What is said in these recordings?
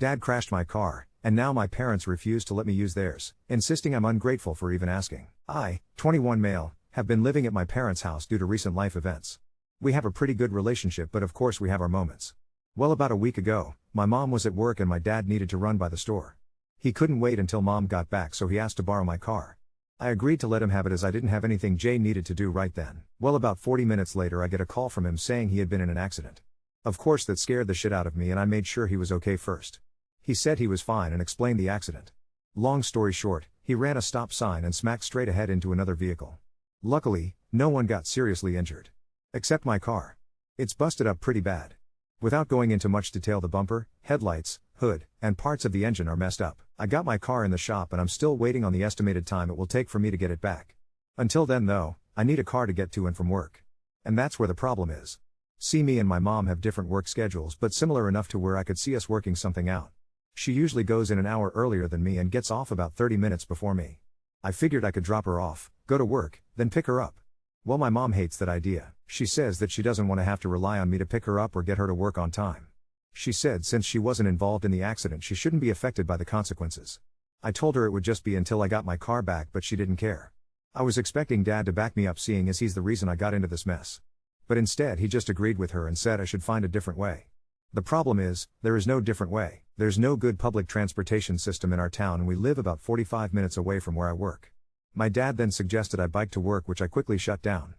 Dad crashed my car, and now my parents refuse to let me use theirs, insisting I'm ungrateful for even asking. I, 21 male, have been living at my parents' house due to recent life events. We have a pretty good relationship, but of course we have our moments. Well, about a week ago, my mom was at work and my dad needed to run by the store. He couldn't wait until mom got back, so he asked to borrow my car. I agreed to let him have it as I didn't have anything Jay needed to do right then. Well, about 40 minutes later I get a call from him saying he had been in an accident. Of course that scared the shit out of me and I made sure he was okay first. He said he was fine and explained the accident. Long story short, he ran a stop sign and smacked straight ahead into another vehicle. Luckily, no one got seriously injured. Except my car. It's busted up pretty bad. Without going into much detail, the bumper, headlights, hood, and parts of the engine are messed up. I got my car in the shop and I'm still waiting on the estimated time it will take for me to get it back. Until then though, I need a car to get to and from work. And that's where the problem is. See, me and my mom have different work schedules, but similar enough to where I could see us working something out. She usually goes in an hour earlier than me and gets off about 30 minutes before me. I figured I could drop her off, go to work, then pick her up. Well, my mom hates that idea. She says that she doesn't want to have to rely on me to pick her up or get her to work on time. She said since she wasn't involved in the accident she shouldn't be affected by the consequences. I told her it would just be until I got my car back, but she didn't care. I was expecting Dad to back me up, seeing as he's the reason I got into this mess. But instead he just agreed with her and said I should find a different way. The problem is, there is no different way. There's no good public transportation system in our town and we live about 45 minutes away from where I work. My dad then suggested I bike to work, which I quickly shut down.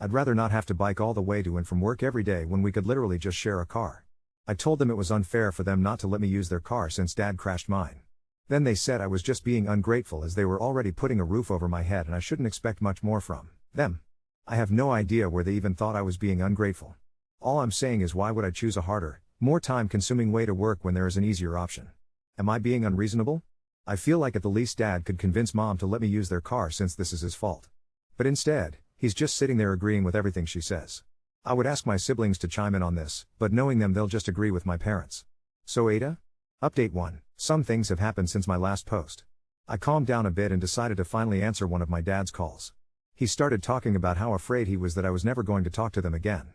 I'd rather not have to bike all the way to and from work every day when we could literally just share a car. I told them it was unfair for them not to let me use their car since Dad crashed mine. Then they said I was just being ungrateful as they were already putting a roof over my head and I shouldn't expect much more from them. I have no idea where they even thought I was being ungrateful. All I'm saying is, why would I choose a harder, more time-consuming way to work when there is an easier option? Am I being unreasonable? I feel like at the least Dad could convince Mom to let me use their car since this is his fault. But instead, he's just sitting there agreeing with everything she says. I would ask my siblings to chime in on this, but knowing them they'll just agree with my parents. So Ada? Update 1. Some things have happened since my last post. I calmed down a bit and decided to finally answer one of my dad's calls. He started talking about how afraid he was that I was never going to talk to them again.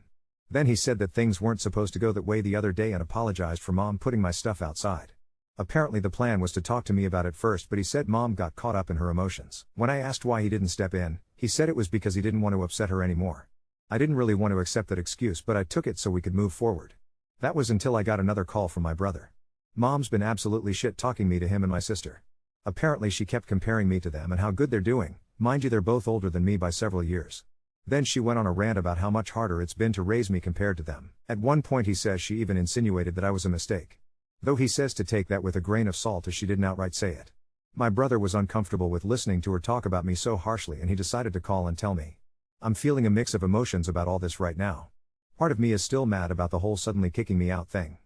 Then he said that things weren't supposed to go that way the other day and apologized for Mom putting my stuff outside. Apparently the plan was to talk to me about it first, but he said Mom got caught up in her emotions. When I asked why he didn't step in, he said it was because he didn't want to upset her anymore. I didn't really want to accept that excuse, but I took it so we could move forward. That was until I got another call from my brother. Mom's been absolutely shit-talking me to him and my sister. Apparently she kept comparing me to them and how good they're doing. Mind you, they're both older than me by several years. Then she went on a rant about how much harder it's been to raise me compared to them. At one point he says she even insinuated that I was a mistake. Though he says to take that with a grain of salt as she didn't outright say it. My brother was uncomfortable with listening to her talk about me so harshly and he decided to call and tell me. I'm feeling a mix of emotions about all this right now. Part of me is still mad about the whole suddenly kicking me out thing.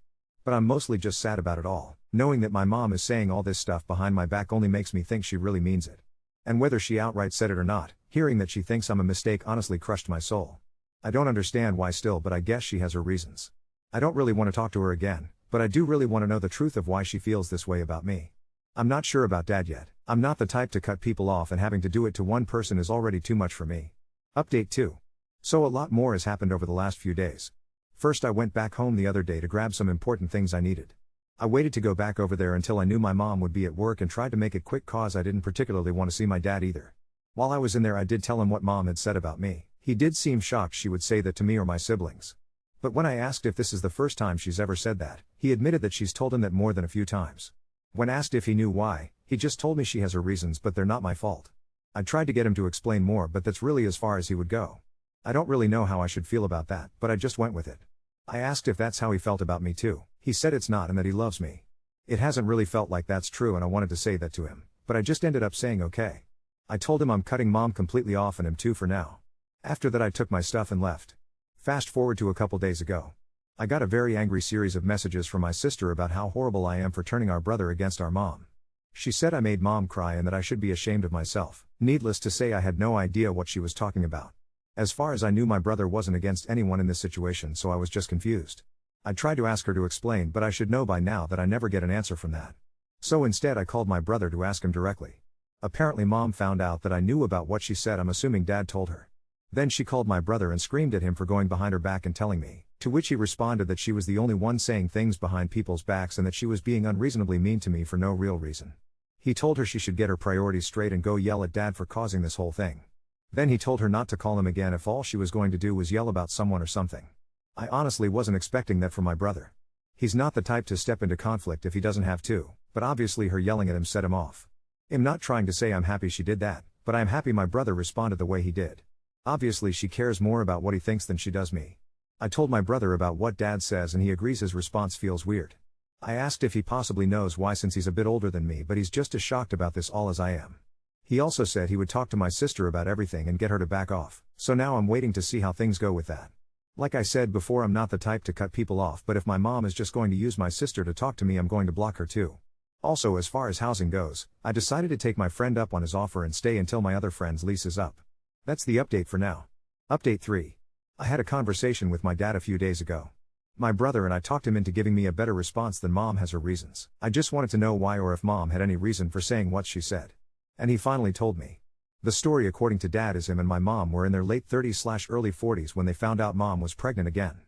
But I'm mostly just sad about it all. Knowing that my mom is saying all this stuff behind my back only makes me think she really means it. And whether she outright said it or not, hearing that she thinks I'm a mistake honestly crushed my soul. I don't understand why still, but I guess she has her reasons. I don't really want to talk to her again, but I do really want to know the truth of why she feels this way about me. I'm not sure about Dad yet. I'm not the type to cut people off, and having to do it to one person is already too much for me. Update 2. So a lot more has happened over the last few days. First, I went back home the other day to grab some important things I needed. I waited to go back over there until I knew my mom would be at work and tried to make it quick cause I didn't particularly want to see my dad either. While I was in there I did tell him what Mom had said about me. He did seem shocked she would say that to me or my siblings. But when I asked if this is the first time she's ever said that, he admitted that she's told him that more than a few times. When asked if he knew why, he just told me she has her reasons but they're not my fault. I tried to get him to explain more, but that's really as far as he would go. I don't really know how I should feel about that, but I just went with it. I asked if that's how he felt about me too. He said it's not and that he loves me. It hasn't really felt like that's true and I wanted to say that to him, but I just ended up saying okay. I told him I'm cutting Mom completely off and him too for now. After that I took my stuff and left. Fast forward to a couple days ago. I got a very angry series of messages from my sister about how horrible I am for turning our brother against our mom. She said I made Mom cry and that I should be ashamed of myself. Needless to say I had no idea what she was talking about. As far as I knew my brother wasn't against anyone in this situation, so I was just confused. I tried to ask her to explain, but I should know by now that I never get an answer from that. So instead I called my brother to ask him directly. Apparently Mom found out that I knew about what she said. I'm assuming Dad told her. Then she called my brother and screamed at him for going behind her back and telling me, to which he responded that she was the only one saying things behind people's backs and that she was being unreasonably mean to me for no real reason. He told her she should get her priorities straight and go yell at Dad for causing this whole thing. Then he told her not to call him again if all she was going to do was yell about someone or something. I honestly wasn't expecting that from my brother. He's not the type to step into conflict if he doesn't have to, but obviously her yelling at him set him off. I'm not trying to say I'm happy she did that, but I'm happy my brother responded the way he did. Obviously she cares more about what he thinks than she does me. I told my brother about what Dad says and he agrees his response feels weird. I asked if he possibly knows why since he's a bit older than me, but he's just as shocked about this all as I am. He also said he would talk to my sister about everything and get her to back off, so now I'm waiting to see how things go with that. Like I said before, I'm not the type to cut people off, but if my mom is just going to use my sister to talk to me, I'm going to block her too. Also, as far as housing goes, I decided to take my friend up on his offer and stay until my other friend's lease is up. That's the update for now. Update 3. I had a conversation with my dad a few days ago. My brother and I talked him into giving me a better response than mom has her reasons. I just wanted to know why or if mom had any reason for saying what she said. And he finally told me. The story according to Dad is him and my mom were in their late 30s/early 40s when they found out mom was pregnant again.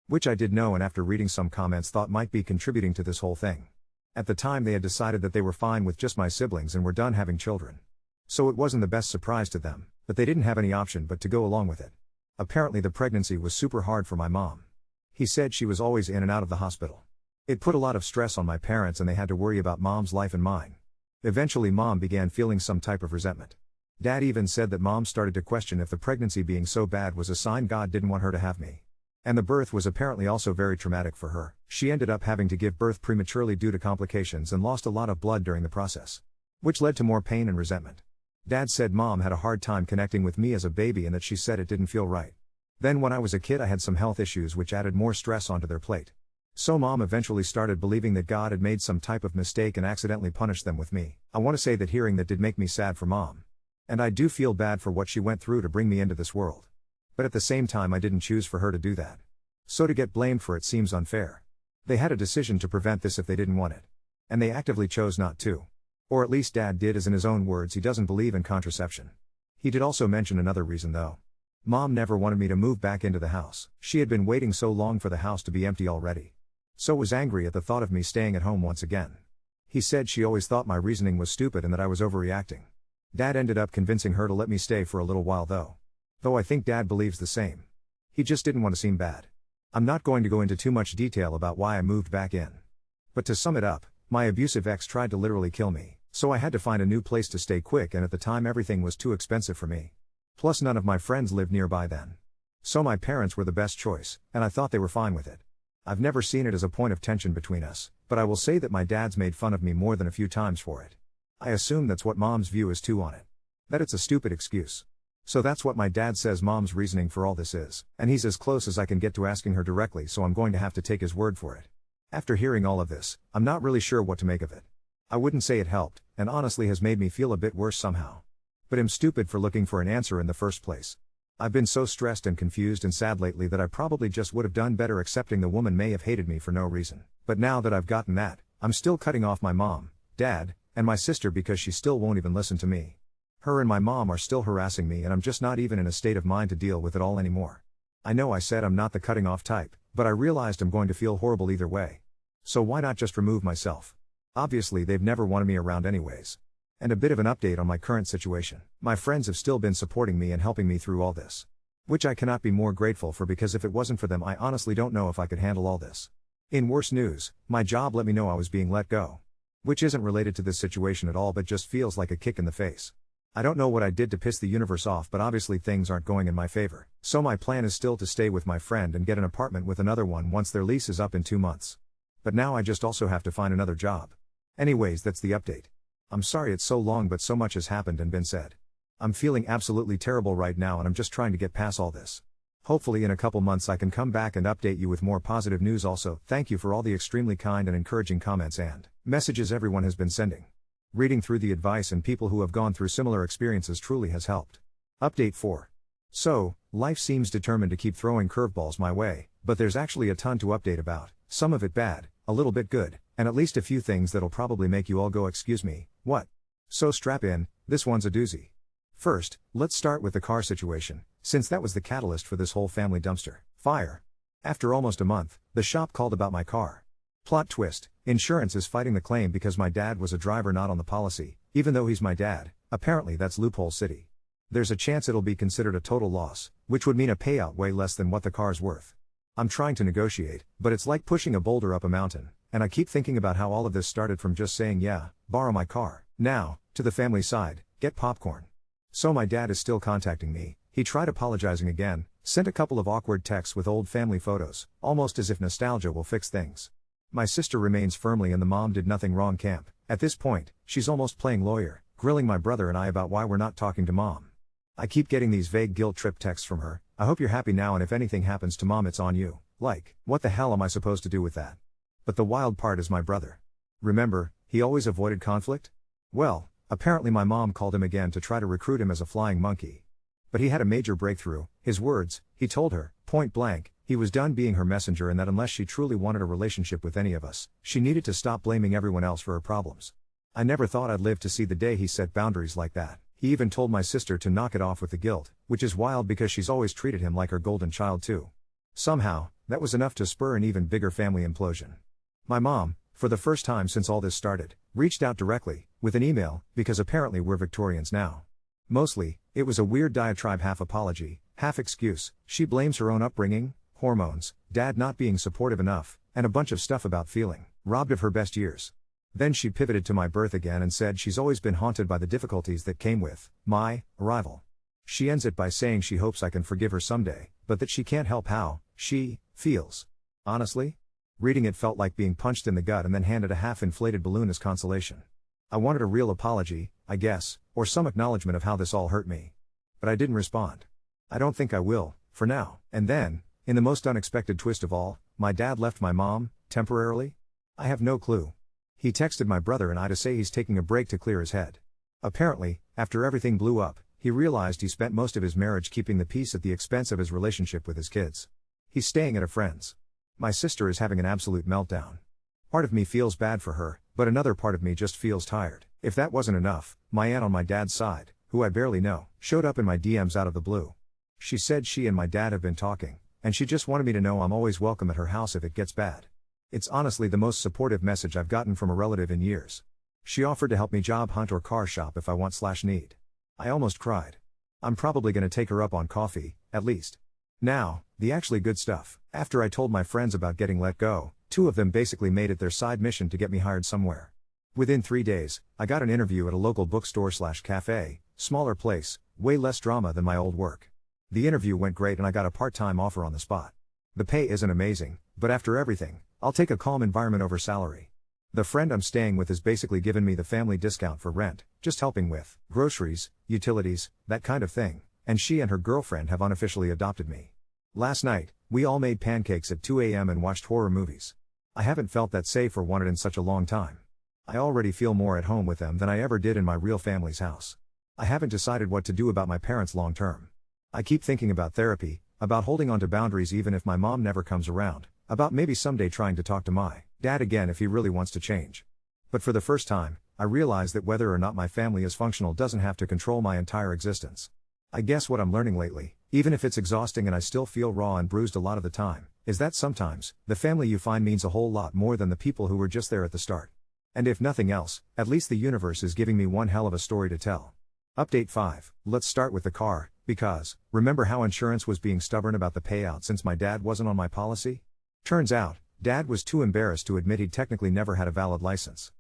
Which I did know and after reading some comments thought might be contributing to this whole thing. At the time they had decided that they were fine with just my siblings and were done having children. So it wasn't the best surprise to them, but they didn't have any option but to go along with it. Apparently the pregnancy was super hard for my mom. He said she was always in and out of the hospital. It put a lot of stress on my parents and they had to worry about mom's life and mine. Eventually mom began feeling some type of resentment. Dad even said that mom started to question if the pregnancy being so bad was a sign God didn't want her to have me. And the birth was apparently also very traumatic for her. She ended up having to give birth prematurely due to complications and lost a lot of blood during the process. Which led to more pain and resentment. Dad said mom had a hard time connecting with me as a baby and that she said it didn't feel right. Then when I was a kid I had some health issues which added more stress onto their plate. So mom eventually started believing that God had made some type of mistake and accidentally punished them with me. I want to say that hearing that did make me sad for mom. And I do feel bad for what she went through to bring me into this world. But at the same time I didn't choose for her to do that. So to get blamed for it seems unfair. They had a decision to prevent this if they didn't want it. And they actively chose not to. Or at least Dad did, as in his own words he doesn't believe in contraception. He did also mention another reason though. Mom never wanted me to move back into the house. She had been waiting so long for the house to be empty already. So was angry at the thought of me staying at home once again. He said she always thought my reasoning was stupid and that I was overreacting. Dad ended up convincing her to let me stay for a little while though. Though I think Dad believes the same. He just didn't want to seem bad. I'm not going to go into too much detail about why I moved back in. But to sum it up, my abusive ex tried to literally kill me, so I had to find a new place to stay quick and at the time everything was too expensive for me. Plus none of my friends lived nearby then. So my parents were the best choice, and I thought they were fine with it. I've never seen it as a point of tension between us, but I will say that my dad's made fun of me more than a few times for it. I assume that's what mom's view is too on it. That it's a stupid excuse. So that's what my dad says mom's reasoning for all this is, and he's as close as I can get to asking her directly, so I'm going to have to take his word for it. After hearing all of this, I'm not really sure what to make of it. I wouldn't say it helped, and honestly has made me feel a bit worse somehow. But I'm stupid for looking for an answer in the first place. I've been so stressed and confused and sad lately that I probably just would have done better accepting the woman may have hated me for no reason. But now that I've gotten that, I'm still cutting off my mom, dad, and my sister because she still won't even listen to me. Her and my mom are still harassing me and I'm just not even in a state of mind to deal with it all anymore. I know I said I'm not the cutting off type, but I realized I'm going to feel horrible either way. So why not just remove myself? Obviously they've never wanted me around anyways. And a bit of an update on my current situation. My friends have still been supporting me and helping me through all this. Which I cannot be more grateful for because if it wasn't for them I honestly don't know if I could handle all this. In worse news, my job let me know I was being let go. Which isn't related to this situation at all but just feels like a kick in the face. I don't know what I did to piss the universe off but obviously things aren't going in my favor. So my plan is still to stay with my friend and get an apartment with another one once their lease is up in 2 months. But now I just also have to find another job. Anyways, that's the update. I'm sorry it's so long but so much has happened and been said. I'm feeling absolutely terrible right now and I'm just trying to get past all this. Hopefully in a couple months I can come back and update you with more positive news. Also, thank you for all the extremely kind and encouraging comments and messages everyone has been sending. Reading through the advice and people who have gone through similar experiences truly has helped. Update 4. So, life seems determined to keep throwing curveballs my way, but there's actually a ton to update about, some of it bad, a little bit good, and at least a few things that'll probably make you all go excuse me, what? So strap in, this one's a doozy. First, let's start with the car situation. since that was the catalyst for this whole family dumpster fire. After almost a month, the shop called about my car. Plot twist, insurance is fighting the claim because my dad was a driver not on the policy, even though he's my dad. Apparently that's loophole city. There's a chance it'll be considered a total loss, which would mean a payout way less than what the car's worth. I'm trying to negotiate, but it's like pushing a boulder up a mountain, and I keep thinking about how all of this started from just saying yeah, borrow my car. Now, to the family side, get popcorn. So my dad is still contacting me. He tried apologizing again, sent a couple of awkward texts with old family photos, almost as if nostalgia will fix things. My sister remains firmly in the mom did nothing wrong camp. At this point, she's almost playing lawyer, grilling my brother and I about why we're not talking to mom. I keep getting these vague guilt trip texts from her. I hope you're happy now, and if anything happens to mom it's on you. Like, what the hell am I supposed to do with that? But the wild part is my brother. Remember, he always avoided conflict? Well, apparently my mom called him again to try to recruit him as a flying monkey. But he had a major breakthrough. His words, he told her, point blank, he was done being her messenger and that unless she truly wanted a relationship with any of us, she needed to stop blaming everyone else for her problems. I never thought I'd live to see the day he set boundaries like that. He even told my sister to knock it off with the guilt, which is wild because she's always treated him like her golden child too. Somehow, that was enough to spur an even bigger family implosion. My mom, for the first time since all this started, reached out directly, with an email, because apparently we're Victorians now. Mostly, it was a weird diatribe, half apology, half excuse. She blames her own upbringing, hormones, dad not being supportive enough, and a bunch of stuff about feeling robbed of her best years. Then she pivoted to my birth again and said she's always been haunted by the difficulties that came with my arrival. She ends it by saying she hopes I can forgive her someday, but that she can't help how she feels. Honestly? Reading it felt like being punched in the gut and then handed a half-inflated balloon as consolation. I wanted a real apology, I guess, or some acknowledgement of how this all hurt me. But I didn't respond. I don't think I will, for now. And then, in the most unexpected twist of all, my dad left my mom, temporarily? I have no clue. He texted my brother and I to say he's taking a break to clear his head. Apparently, after everything blew up, he realized he spent most of his marriage keeping the peace at the expense of his relationship with his kids. He's staying at a friend's. My sister is having an absolute meltdown. Part of me feels bad for her, but another part of me just feels tired. If that wasn't enough, my aunt on my dad's side, who I barely know, showed up in my DMs out of the blue. She said she and my dad have been talking, and she just wanted me to know I'm always welcome at her house if it gets bad. It's honestly the most supportive message I've gotten from a relative in years. She offered to help me job hunt or car shop if I want/need. I almost cried. I'm probably gonna take her up on coffee, at least. Now, the actually good stuff. After I told my friends about getting let go, 2 of them basically made it their side mission to get me hired somewhere. Within 3 days, I got an interview at a local bookstore/cafe, smaller place, way less drama than my old work. The interview went great and I got a part-time offer on the spot. The pay isn't amazing, but after everything, I'll take a calm environment over salary. The friend I'm staying with has basically given me the family discount for rent, just helping with groceries, utilities, that kind of thing, and she and her girlfriend have unofficially adopted me. Last night, we all made pancakes at 2 a.m. and watched horror movies. I haven't felt that safe or wanted in such a long time. I already feel more at home with them than I ever did in my real family's house. I haven't decided what to do about my parents long term. I keep thinking about therapy, about holding on to boundaries even if my mom never comes around, about maybe someday trying to talk to my dad again if he really wants to change. But for the first time, I realize that whether or not my family is functional doesn't have to control my entire existence. I guess what I'm learning lately, even if it's exhausting and I still feel raw and bruised a lot of the time, is that sometimes, the family you find means a whole lot more than the people who were just there at the start. And if nothing else, at least the universe is giving me one hell of a story to tell. Update 5. Let's start with the car, because, remember how insurance was being stubborn about the payout since my dad wasn't on my policy? Turns out, dad was too embarrassed to admit he'd technically never had a valid license.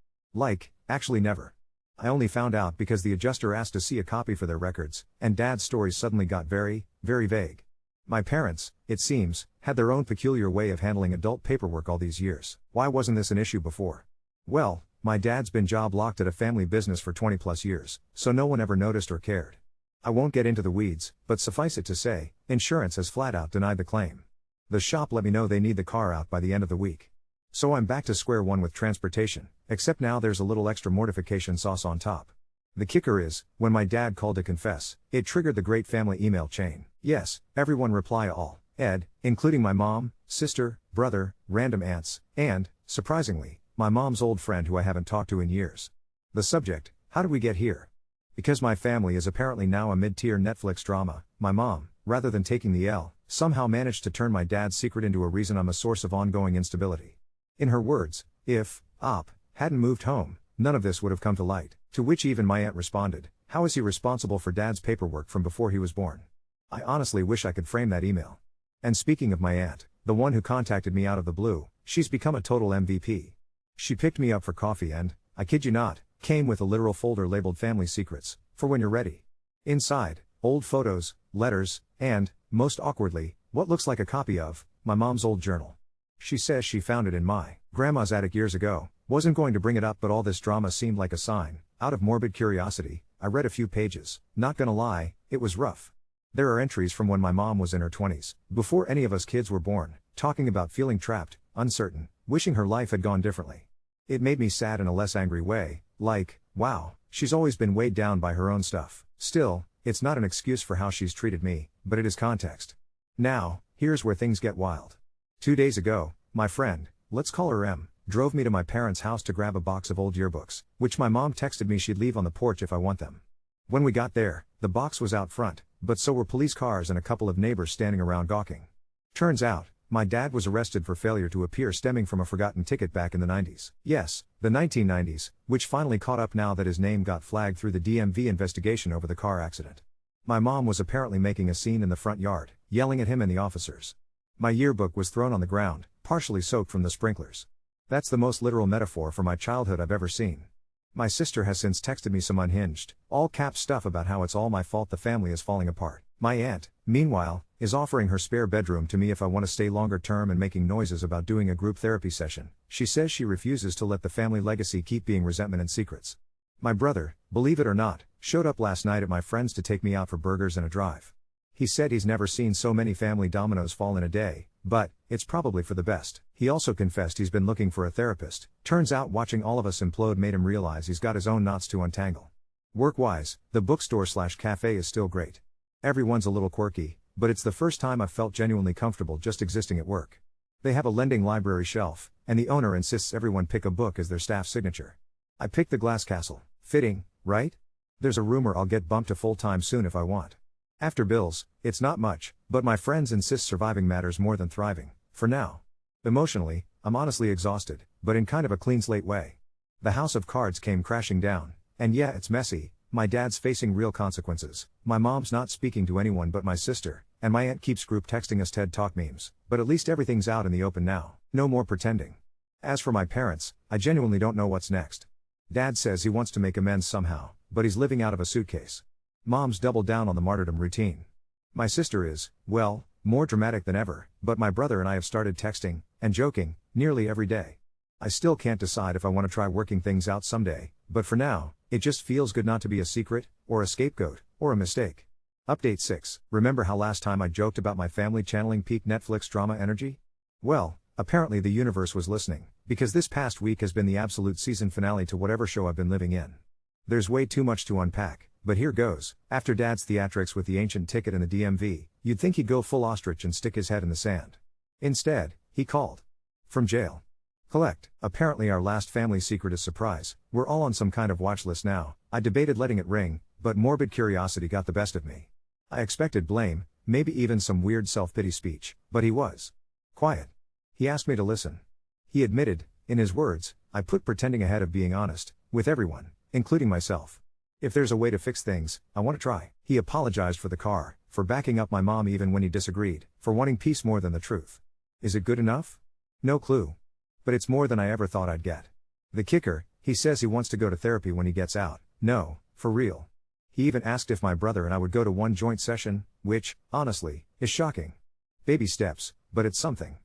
Actually never. I only found out because the adjuster asked to see a copy for their records, and dad's stories suddenly got very, very vague. My parents, it seems, had their own peculiar way of handling adult paperwork all these years. Why wasn't this an issue before? Well, my dad's been job locked at a family business for 20 plus years, so no one ever noticed or cared. I won't get into the weeds, but suffice it to say, insurance has flat out denied the claim. The shop let me know they need the car out by the end of the week. So I'm back to square one with transportation, except now there's a little extra mortification sauce on top. The kicker is, when my dad called to confess, it triggered the great family email chain. Yes, everyone reply all, Ed, including my mom, sister, brother, random aunts, and, surprisingly, my mom's old friend who I haven't talked to in years. The subject, how did we get here? Because my family is apparently now a mid-tier Netflix drama, my mom, rather than taking the L, somehow managed to turn my dad's secret into a reason I'm a source of ongoing instability. In her words, if Op hadn't moved home, none of this would have come to light. To which even my aunt responded, how is he responsible for dad's paperwork from before he was born? I honestly wish I could frame that email. And speaking of my aunt, the one who contacted me out of the blue, she's become a total MVP. She picked me up for coffee and, I kid you not, came with a literal folder labeled Family Secrets, for when you're ready. Inside, old photos, letters, and, most awkwardly, what looks like a copy of my mom's old journal. She says she found it in my grandma's attic years ago, wasn't going to bring it up but all this drama seemed like a sign. Out of morbid curiosity, I read a few pages. Not gonna lie, it was rough. There are entries from when my mom was in her 20s, before any of us kids were born, talking about feeling trapped, uncertain, wishing her life had gone differently. It made me sad in a less angry way, like, wow, she's always been weighed down by her own stuff. Still, it's not an excuse for how she's treated me, but it is context. Now, here's where things get wild. 2 days ago, my friend, let's call her M, drove me to my parents' house to grab a box of old yearbooks, which my mom texted me she'd leave on the porch if I want them. When we got there, the box was out front, but so were police cars and a couple of neighbors standing around gawking. Turns out, my dad was arrested for failure to appear stemming from a forgotten ticket back in the 90s. Yes, the 1990s, which finally caught up now that his name got flagged through the DMV investigation over the car accident. My mom was apparently making a scene in the front yard, yelling at him and the officers. My yearbook was thrown on the ground, partially soaked from the sprinklers. That's the most literal metaphor for my childhood I've ever seen. My sister has since texted me some unhinged, all caps stuff about how it's all my fault the family is falling apart. My aunt, meanwhile, is offering her spare bedroom to me if I want to stay longer term and making noises about doing a group therapy session. She says she refuses to let the family legacy keep being resentment and secrets. My brother, believe it or not, showed up last night at my friend's to take me out for burgers and a drive. He said he's never seen so many family dominoes fall in a day, but it's probably for the best. He also confessed he's been looking for a therapist. Turns out watching all of us implode made him realize he's got his own knots to untangle. Work-wise, the bookstore/cafe is still great. Everyone's a little quirky, but it's the first time I've felt genuinely comfortable just existing at work. They have a lending library shelf, and the owner insists everyone pick a book as their staff signature. I picked the Glass Castle. Fitting, right? There's a rumor I'll get bumped to full-time soon if I want. After bills, it's not much, but my friends insist surviving matters more than thriving, for now. Emotionally, I'm honestly exhausted, but in kind of a clean slate way. The house of cards came crashing down, and yeah, it's messy. My dad's facing real consequences, my mom's not speaking to anyone but my sister, and my aunt keeps group texting us TED Talk memes, but at least everything's out in the open now, no more pretending. As for my parents, I genuinely don't know what's next. Dad says he wants to make amends somehow, but he's living out of a suitcase. Mom's doubled down on the martyrdom routine. My sister is, well, more dramatic than ever, but my brother and I have started texting, and joking, nearly every day. I still can't decide if I want to try working things out someday, but for now, it just feels good not to be a secret, or a scapegoat, or a mistake. Update 6. Remember how last time I joked about my family channeling peak Netflix drama energy? Well, apparently the universe was listening, because this past week has been the absolute season finale to whatever show I've been living in. There's way too much to unpack, but here goes. After Dad's theatrics with the ancient ticket and the DMV, you'd think he'd go full ostrich and stick his head in the sand. Instead, he called. From jail. Collect. Apparently our last family secret is surprise. We're all on some kind of watch list now. I debated letting it ring, but morbid curiosity got the best of me. I expected blame, maybe even some weird self-pity speech, but he was quiet. He asked me to listen. He admitted, in his words, I put pretending ahead of being honest, with everyone, including myself. If there's a way to fix things, I want to try. He apologized for the car, for backing up my mom even when he disagreed, for wanting peace more than the truth. Is it good enough? No clue. But it's more than I ever thought I'd get. The kicker, he says he wants to go to therapy when he gets out. No, for real. He even asked if my brother and I would go to one joint session, which, honestly, is shocking. Baby steps, but it's something.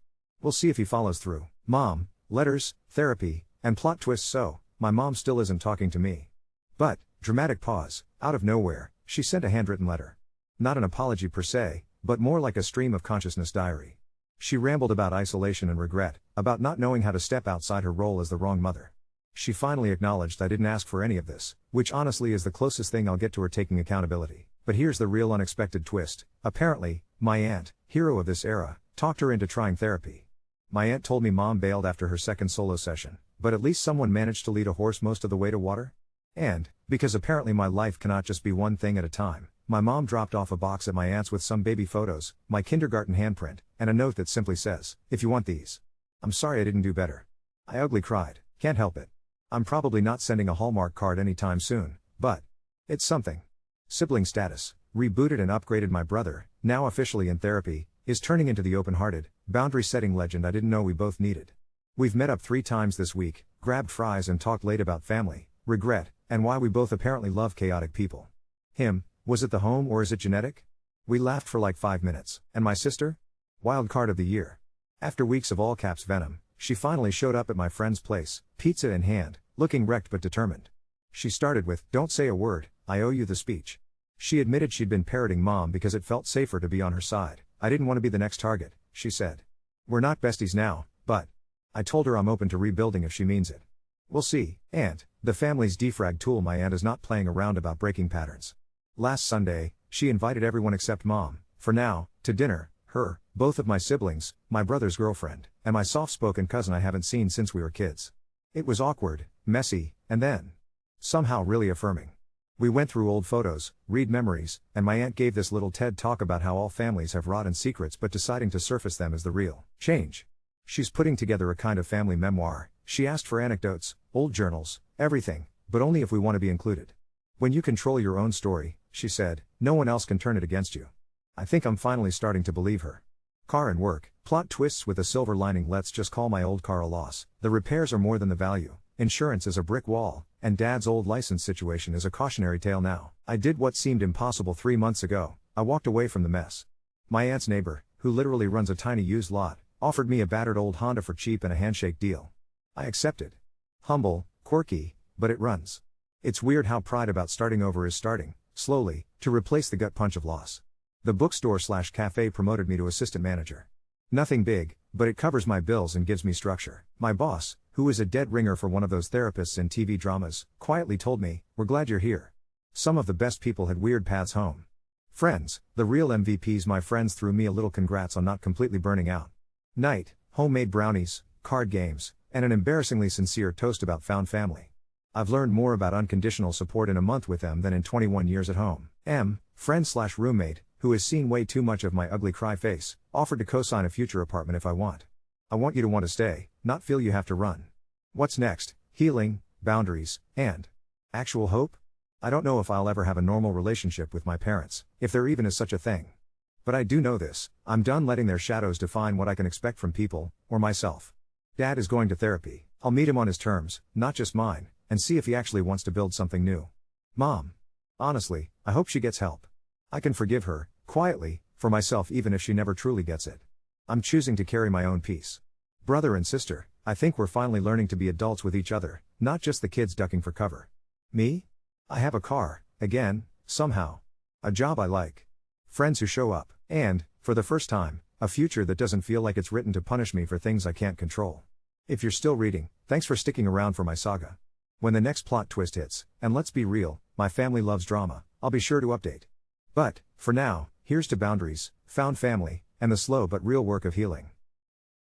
We'll see if he follows through. Mom, letters, therapy, and plot twists. So, my mom still isn't talking to me. But, dramatic pause, out of nowhere, she sent a handwritten letter. Not an apology per se, but more like a stream of consciousness diary. She rambled about isolation and regret, about not knowing how to step outside her role as the wrong mother. She finally acknowledged I didn't ask for any of this, which honestly is the closest thing I'll get to her taking accountability. But here's the real unexpected twist. Apparently, my aunt, hero of this era, talked her into trying therapy. My aunt told me mom bailed after her second solo session, but at least someone managed to lead a horse most of the way to water? And, because apparently my life cannot just be one thing at a time, my mom dropped off a box at my aunt's with some baby photos, my kindergarten handprint, and a note that simply says, "If you want these. I'm sorry I didn't do better." I ugly cried. Can't help it. I'm probably not sending a Hallmark card anytime soon, but it's something. Sibling status, rebooted and upgraded. My brother, now officially in therapy, is turning into the open-hearted, boundary-setting legend I didn't know we both needed. We've met up 3 times this week, grabbed fries and talked late about family, regret, and why we both apparently love chaotic people. Him, was it the home or is it genetic? We laughed for like 5 minutes. And my sister? Wild card of the year. After weeks of all caps venom, she finally showed up at my friend's place, pizza in hand, looking wrecked but determined. She started with, "Don't say a word, I owe you the speech." She admitted she'd been parroting Mom because it felt safer to be on her side. "I didn't want to be the next target," she said. "We're not besties now, but..." I told her I'm open to rebuilding if she means it. "We'll see, Aunt." The family's defrag tool. My aunt is not playing around about breaking patterns. Last Sunday, she invited everyone except Mom, for now, to dinner, her, both of my siblings, my brother's girlfriend, and my soft-spoken cousin I haven't seen since we were kids. It was awkward, messy, and then somehow really affirming. We went through old photos, read memories, and my aunt gave this little TED talk about how all families have rotten secrets but deciding to surface them is the real change. She's putting together a kind of family memoir. She asked for anecdotes, old journals, everything, but only if we want to be included. When you control your own story, she said, no one else can turn it against you. I think I'm finally starting to believe her. Car and work, plot twists with a silver lining. Let's just call my old car a loss. The repairs are more than the value. Insurance is a brick wall, and Dad's old license situation is a cautionary tale now. I did what seemed impossible 3 months ago. I walked away from the mess. My aunt's neighbor, who literally runs a tiny used lot, offered me a battered old Honda for cheap and a handshake deal. I accepted. Humble, quirky, but it runs. It's weird how pride about starting over is starting, slowly, to replace the gut punch of loss. The bookstore/cafe promoted me to assistant manager. Nothing big, but it covers my bills and gives me structure. My boss, who is a dead ringer for one of those therapists in TV dramas, quietly told me, "We're glad you're here." Some of the best people had weird paths home. Friends, the real MVPs. My friends threw me a little congrats on not completely burning out. Night, homemade brownies, card games, and an embarrassingly sincere toast about found family. I've learned more about unconditional support in a month with them than in 21 years at home. Friend/roommate, who has seen way too much of my ugly cry face, offered to co-sign a future apartment if I want. I want you to want to stay, not feel you have to run. What's next? Healing, boundaries, and actual hope? I don't know if I'll ever have a normal relationship with my parents, if there even is such a thing. But I do know this, I'm done letting their shadows define what I can expect from people, or myself. Dad is going to therapy. I'll meet him on his terms, not just mine, and see if he actually wants to build something new. Mom. Honestly, I hope she gets help. I can forgive her, quietly, for myself even if she never truly gets it. I'm choosing to carry my own peace. Brother and sister, I think we're finally learning to be adults with each other, not just the kids ducking for cover. Me? I have a car, again, somehow. A job I like. Friends who show up, and, for the first time, a future that doesn't feel like it's written to punish me for things I can't control. If you're still reading, thanks for sticking around for my saga. When the next plot twist hits, and let's be real, my family loves drama, I'll be sure to update. But, for now, here's to boundaries, found family, and the slow but real work of healing.